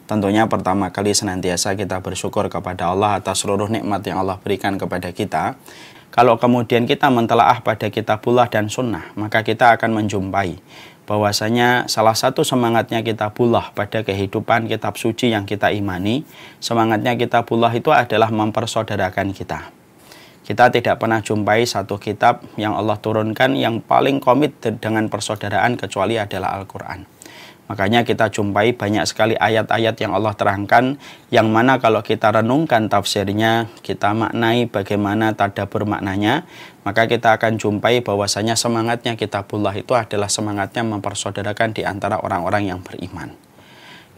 tentunya pertama kali senantiasa kita bersyukur kepada Allah atas seluruh nikmat yang Allah berikan kepada kita. Kalau kemudian kita mentelaah pada kitabullah dan sunnah, maka kita akan menjumpai bahwasanya salah satu semangatnya kitabullah pada kehidupan kitab suci yang kita imani, semangatnya kitabullah itu adalah mempersaudarakan kita. Kita tidak pernah jumpai satu kitab yang Allah turunkan yang paling komit dengan persaudaraan kecuali adalah Al-Quran. Makanya kita jumpai banyak sekali ayat-ayat yang Allah terangkan, yang mana kalau kita renungkan tafsirnya, kita maknai bagaimana tadabbur maknanya, maka kita akan jumpai bahwasanya semangatnya kitabullah itu adalah semangatnya mempersaudarakan di antara orang-orang yang beriman.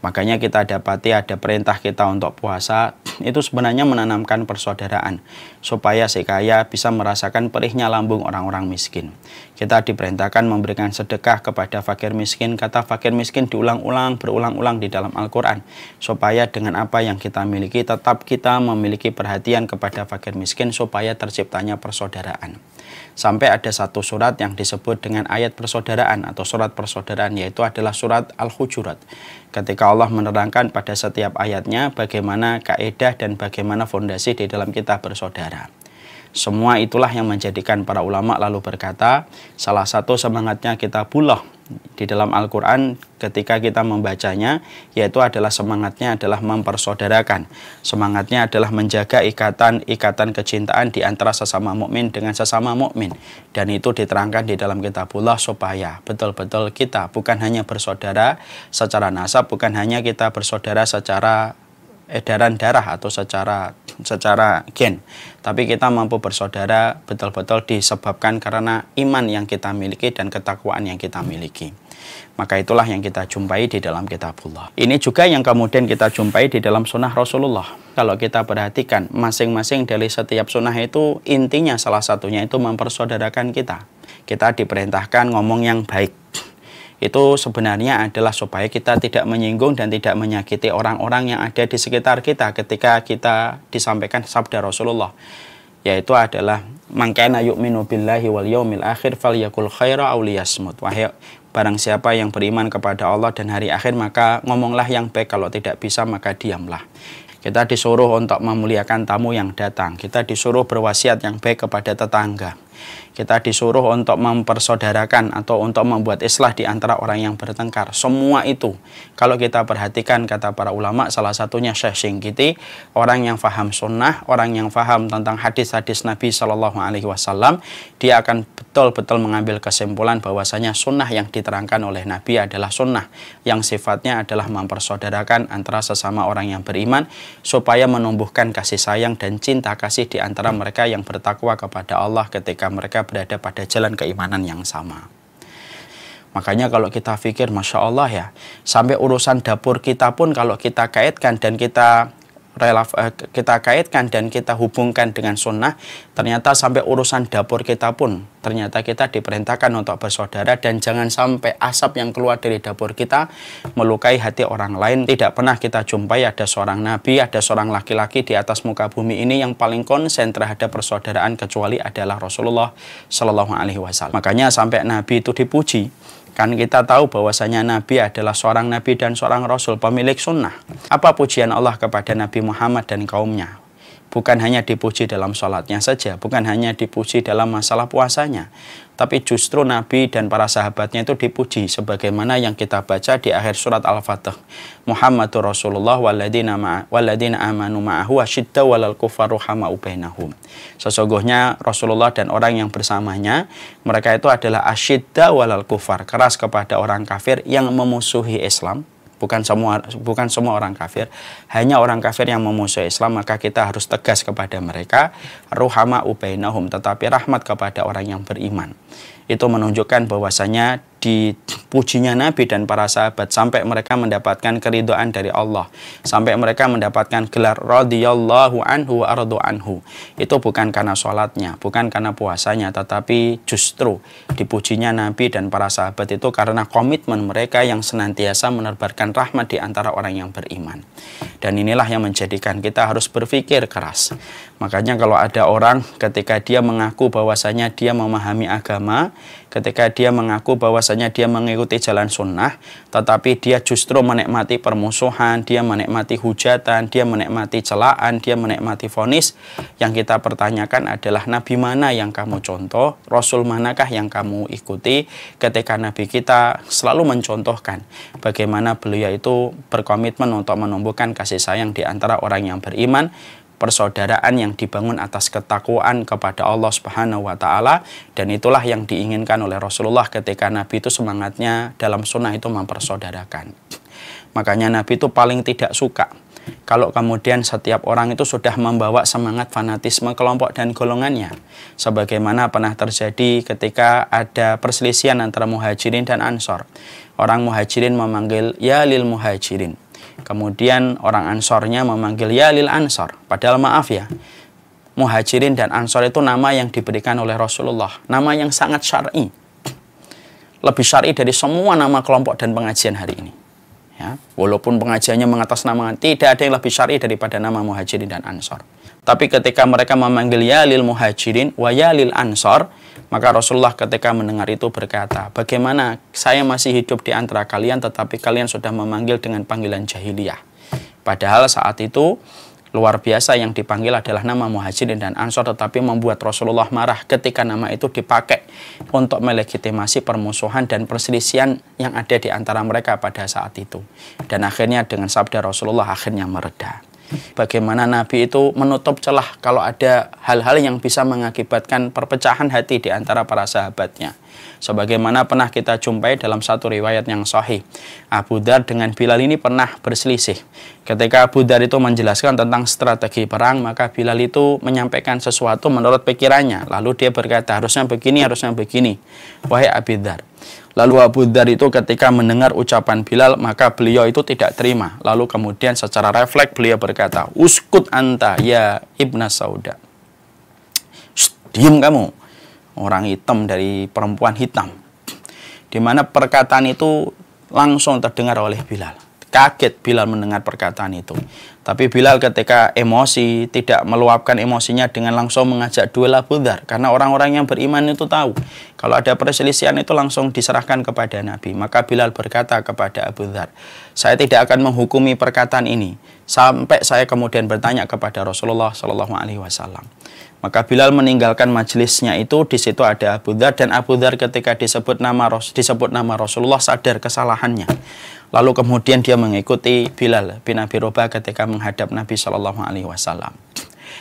Makanya kita dapati ada perintah kita untuk puasa, itu sebenarnya menanamkan persaudaraan, supaya si kaya bisa merasakan perihnya lambung orang-orang miskin. Kita diperintahkan memberikan sedekah kepada fakir miskin, kata fakir miskin berulang-ulang di dalam Al-Quran, supaya dengan apa yang kita miliki, tetap kita memiliki perhatian kepada fakir miskin, supaya terciptanya persaudaraan. Sampai ada satu surat yang disebut dengan ayat persaudaraan atau surat persaudaraan, yaitu adalah surat Al-Hujurat. Ketika Allah menerangkan pada setiap ayatnya bagaimana kaidah dan bagaimana fondasi di dalam kita bersaudara. Semua itulah yang menjadikan para ulama lalu berkata, salah satu semangatnya kitabullah di dalam Al-Quran ketika kita membacanya, yaitu adalah semangatnya adalah mempersaudarakan. Semangatnya adalah menjaga ikatan kecintaan di antara sesama mukmin dengan sesama mukmin. Dan itu diterangkan di dalam kitabullah supaya betul-betul kita bukan hanya bersaudara secara nasab, bukan hanya kita bersaudara secara edaran darah atau secara gen, tapi kita mampu bersaudara betul-betul disebabkan karena iman yang kita miliki dan ketakwaan yang kita miliki. Maka itulah yang kita jumpai di dalam kitabullah. Ini juga yang kemudian kita jumpai di dalam sunnah Rasulullah. Kalau kita perhatikan, masing-masing dari setiap sunnah itu intinya salah satunya itu mempersaudarakan kita. Kita diperintahkan ngomong yang baik. Itu sebenarnya adalah supaya kita tidak menyinggung dan tidak menyakiti orang-orang yang ada di sekitar kita ketika kita disampaikan sabda Rasulullah, yaitu adalah man kana yu'minu billahi wal yaumil akhir falyakul khaira aw liyasmut. Wahai barang siapa yang beriman kepada Allah dan hari akhir, maka ngomonglah yang baik, kalau tidak bisa maka diamlah. Kita disuruh untuk memuliakan tamu yang datang. Kita disuruh berwasiat yang baik kepada tetangga. Kita disuruh untuk mempersaudarakan atau untuk membuat islah di antara orang yang bertengkar. Semua itu, kalau kita perhatikan kata para ulama, salah satunya Syekh Singkiti, orang yang faham sunnah, orang yang faham tentang hadis-hadis Nabi SAW, dia akan betul-betul mengambil kesimpulan bahwasanya sunnah yang diterangkan oleh Nabi adalah sunnah yang sifatnya adalah mempersaudarakan antara sesama orang yang beriman, supaya menumbuhkan kasih sayang dan cinta kasih di antara mereka yang bertakwa kepada Allah ketika mereka berada pada jalan keimanan yang sama. Makanya kalau kita pikir, Masya Allah ya, sampai urusan dapur kita pun kalau kita kaitkan dan kita kaitkan dan kita hubungkan dengan sunnah, ternyata sampai urusan dapur kita pun ternyata kita diperintahkan untuk bersaudara, dan jangan sampai asap yang keluar dari dapur kita melukai hati orang lain. Tidak pernah kita jumpai ada seorang nabi, ada seorang laki-laki di atas muka bumi ini yang paling konsen terhadap persaudaraan kecuali adalah Rasulullah Shallallahu Alaihi Wasallam. Makanya sampai nabi itu dipuji. Kan kita tahu bahwasanya Nabi adalah seorang Nabi dan seorang Rasul, pemilik sunnah. Apa pujian Allah kepada Nabi Muhammad dan kaumnya? Bukan hanya dipuji dalam sholatnya saja, bukan hanya dipuji dalam masalah puasanya, tapi justru Nabi dan para sahabatnya itu dipuji sebagaimana yang kita baca di akhir surat Al-Fatih. Muhammadur Rasulullah waladina amanu ma'ahu asyidda walal kufaru hama'u bainahum. Sesungguhnya Rasulullah dan orang yang bersamanya, mereka itu adalah asyidda walal kufar, keras kepada orang kafir yang memusuhi Islam. Bukan semua orang kafir, hanya orang kafir yang memusuhi Islam, maka kita harus tegas kepada mereka. Ruhama ubainahum, tetapi rahmat kepada orang yang beriman. Itu menunjukkan bahwasanya dipujinya Nabi dan para sahabat sampai mereka mendapatkan keridhaan dari Allah, sampai mereka mendapatkan gelar radhiyallahu anhu wa aradu anhu. Itu bukan karena sholatnya, bukan karena puasanya, tetapi justru dipujinya Nabi dan para sahabat itu karena komitmen mereka yang senantiasa menebarkan rahmat di antara orang yang beriman. Dan inilah yang menjadikan kita harus berpikir keras. Makanya kalau ada orang ketika dia mengaku bahwasanya dia memahami agama, ketika dia mengaku bahwasanya dia mengikuti jalan sunnah, tetapi dia justru menikmati permusuhan, dia menikmati hujatan, dia menikmati celaan, dia menikmati vonis. Yang kita pertanyakan adalah Nabi mana yang kamu contoh, Rasul manakah yang kamu ikuti, ketika Nabi kita selalu mencontohkan bagaimana beliau itu berkomitmen untuk menumbuhkan kasih sayang di antara orang yang beriman, persaudaraan yang dibangun atas ketakwaan kepada Allah Subhanahu wa Ta'ala, dan itulah yang diinginkan oleh Rasulullah ketika Nabi itu semangatnya dalam sunnah itu mempersaudarakan. Makanya Nabi itu paling tidak suka kalau kemudian setiap orang itu sudah membawa semangat fanatisme kelompok dan golongannya, sebagaimana pernah terjadi ketika ada perselisihan antara Muhajirin dan Ansor. Orang Muhajirin memanggil ya lil Muhajirin, kemudian orang Ansornya memanggil ya lil Ansor. Padahal maaf ya, Muhajirin dan Ansor itu nama yang diberikan oleh Rasulullah, nama yang sangat syar'i, lebih syar'i dari semua nama kelompok dan pengajian hari ini. Ya, walaupun pengajiannya mengatasnamakan, tidak ada yang lebih syar'i daripada nama Muhajirin dan Ansor. Tapi ketika mereka memanggil ya lil Muhajirin wa ya lil Ansor, maka Rasulullah ketika mendengar itu berkata, bagaimana saya masih hidup di antara kalian tetapi kalian sudah memanggil dengan panggilan jahiliyah. Padahal saat itu luar biasa yang dipanggil adalah nama Muhajirin dan Ansor, tetapi membuat Rasulullah marah ketika nama itu dipakai untuk melegitimasi permusuhan dan perselisihan yang ada di antara mereka pada saat itu. Dan akhirnya dengan sabda Rasulullah akhirnya mereda. Bagaimana Nabi itu menutup celah kalau ada hal-hal yang bisa mengakibatkan perpecahan hati di antara para sahabatnya. Sebagaimana pernah kita jumpai dalam satu riwayat yang sahih, Abu Dzar dengan Bilal ini pernah berselisih. Ketika Abu Dzar itu menjelaskan tentang strategi perang, maka Bilal itu menyampaikan sesuatu menurut pikirannya. Lalu dia berkata, harusnya begini, harusnya begini, wahai Abu Dzar. Lalu Abu Dzar itu ketika mendengar ucapan Bilal, maka beliau itu tidak terima. Lalu kemudian secara refleks beliau berkata, uskut anta ya ibna sauda. Diam kamu, orang hitam dari perempuan hitam. Dimana perkataan itu langsung terdengar oleh Bilal. Kaget Bilal mendengar perkataan itu. Tapi Bilal ketika emosi tidak meluapkan emosinya dengan langsung mengajak duel Abu Dzar. Karena orang-orang yang beriman itu tahu kalau ada perselisihan itu langsung diserahkan kepada Nabi. Maka Bilal berkata kepada Abu Dzar, saya tidak akan menghukumi perkataan ini sampai saya kemudian bertanya kepada Rasulullah SAW. Maka Bilal meninggalkan majelisnya itu. Di situ ada Abu Dzar, dan Abu Dzar ketika disebut nama Rasulullah sadar kesalahannya. Lalu kemudian dia mengikuti Bilal bin Abi Robah ketika menghadap Nabi SAW.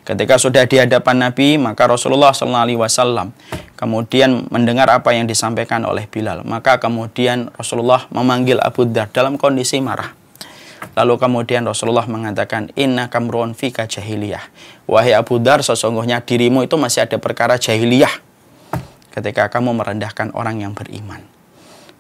Ketika sudah di hadapan Nabi, maka Rasulullah SAW kemudian mendengar apa yang disampaikan oleh Bilal. Maka kemudian Rasulullah memanggil Abu Dzar dalam kondisi marah. Lalu kemudian Rasulullah mengatakan, inna kamruun fika jahiliyah. Wahai Abu Dzar, sesungguhnya dirimu itu masih ada perkara jahiliyah ketika kamu merendahkan orang yang beriman.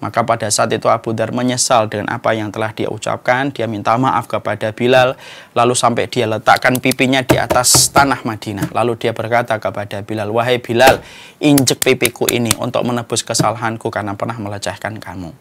Maka pada saat itu Abu Dzar menyesal dengan apa yang telah dia ucapkan. Dia minta maaf kepada Bilal. Lalu sampai dia letakkan pipinya di atas tanah Madinah. Lalu dia berkata kepada Bilal, wahai Bilal, injek pipiku ini untuk menebus kesalahanku karena pernah melecehkan kamu.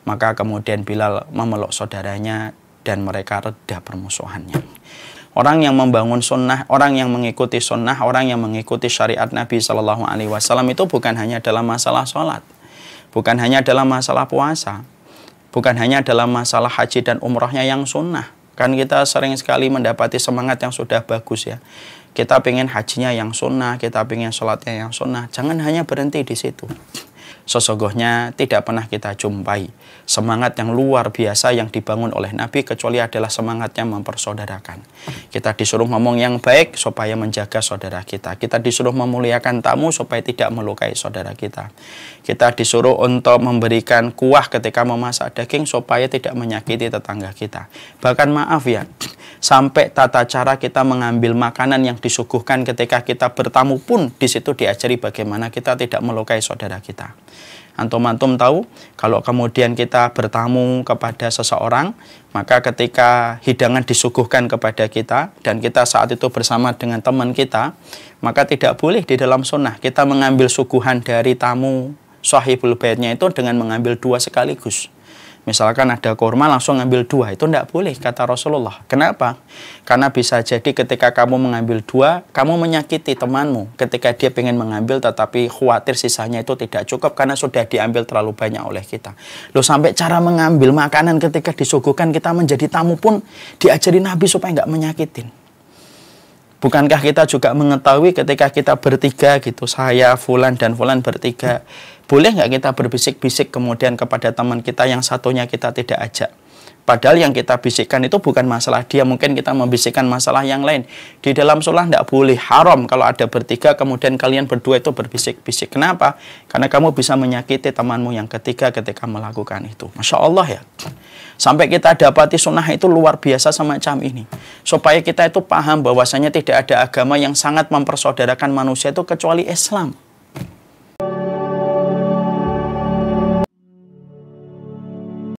Maka kemudian Bilal memeluk saudaranya dan mereka reda permusuhannya. Orang yang membangun sunnah, orang yang mengikuti sunnah, orang yang mengikuti syariat Nabi SAW itu bukan hanya dalam masalah sholat, bukan hanya dalam masalah puasa, bukan hanya dalam masalah haji dan umrohnya yang sunnah. Kan kita sering sekali mendapati semangat yang sudah bagus ya. Kita pengen hajinya yang sunnah, kita pengen sholatnya yang sunnah. Jangan hanya berhenti di situ. Sesungguhnya tidak pernah kita jumpai semangat yang luar biasa yang dibangun oleh Nabi kecuali adalah semangatnya mempersaudarakan. Kita disuruh ngomong yang baik supaya menjaga saudara kita. Kita disuruh memuliakan tamu supaya tidak melukai saudara kita. Kita disuruh untuk memberikan kuah ketika memasak daging supaya tidak menyakiti tetangga kita. Bahkan maaf ya, sampai tata cara kita mengambil makanan yang disuguhkan ketika kita bertamu pun di situ diajari bagaimana kita tidak melukai saudara kita. Antum-antum tahu, kalau kemudian kita bertamu kepada seseorang, maka ketika hidangan disuguhkan kepada kita, dan kita saat itu bersama dengan teman kita, maka tidak boleh di dalam sunnah kita mengambil suguhan dari tamu sahibul baitnya itu dengan mengambil dua sekaligus. Misalkan ada kurma langsung ngambil 2, itu tidak boleh kata Rasulullah. Kenapa? Karena bisa jadi ketika kamu mengambil 2, kamu menyakiti temanmu ketika dia pengen mengambil tetapi khawatir sisanya itu tidak cukup karena sudah diambil terlalu banyak oleh kita. Loh, sampai cara mengambil makanan ketika disuguhkan kita menjadi tamu pun diajari Nabi supaya nggak menyakitin. Bukankah kita juga mengetahui ketika kita bertiga gitu, saya, Fulan, dan Fulan bertiga, boleh nggak kita berbisik-bisik kemudian kepada teman kita yang satunya kita tidak ajak? Padahal yang kita bisikkan itu bukan masalah dia, mungkin kita membisikkan masalah yang lain. Di dalam sholat tidak boleh, haram kalau ada bertiga kemudian kalian berdua itu berbisik-bisik. Kenapa? Karena kamu bisa menyakiti temanmu yang ketiga ketika melakukan itu. Masya Allah ya. Sampai kita dapati sunnah itu luar biasa semacam ini. Supaya kita itu paham bahwasanya tidak ada agama yang sangat mempersaudarakan manusia itu kecuali Islam.